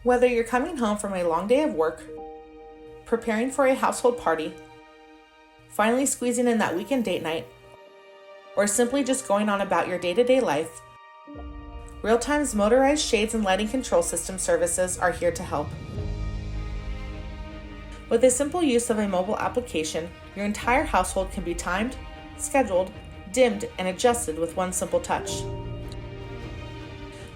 Whether you're coming home from a long day of work, preparing for a household party, finally squeezing in that weekend date night, or simply just going on about your day-to-day life, ReelTime's motorized shades and lighting control system services are here to help. With the simple use of a mobile application, your entire household can be timed, scheduled, dimmed, and adjusted with one simple touch.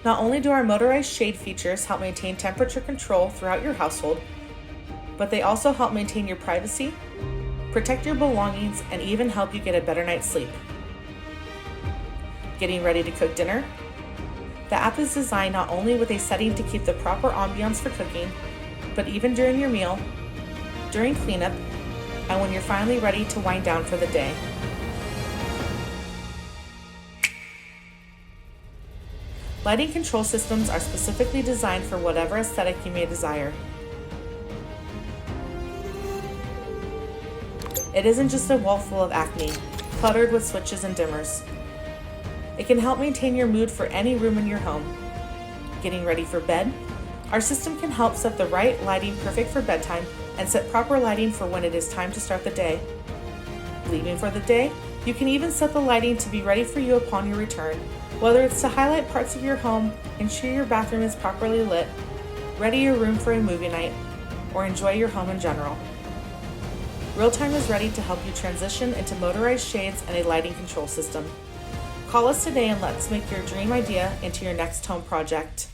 Not only do our motorized shade features help maintain temperature control throughout your household, but they also help maintain your privacy, protect your belongings, and even help you get a better night's sleep. Getting ready to cook dinner? The app is designed not only with a setting to keep the proper ambiance for cooking, but even during your meal, during cleanup, and when you're finally ready to wind down for the day. Lighting control systems are specifically designed for whatever aesthetic you may desire. It isn't just a wall full of acne, cluttered with switches and dimmers. It can help maintain your mood for any room in your home. Getting ready for bed? Our system can help set the right lighting perfect for bedtime and set proper lighting for when it is time to start the day. Leaving for the day? You can even set the lighting to be ready for you upon your return, whether it's to highlight parts of your home, ensure your bathroom is properly lit, ready your room for a movie night, or enjoy your home in general. ReelTime is ready to help you transition into motorized shades and a lighting control system. Call us today and let's make your dream idea into your next home project.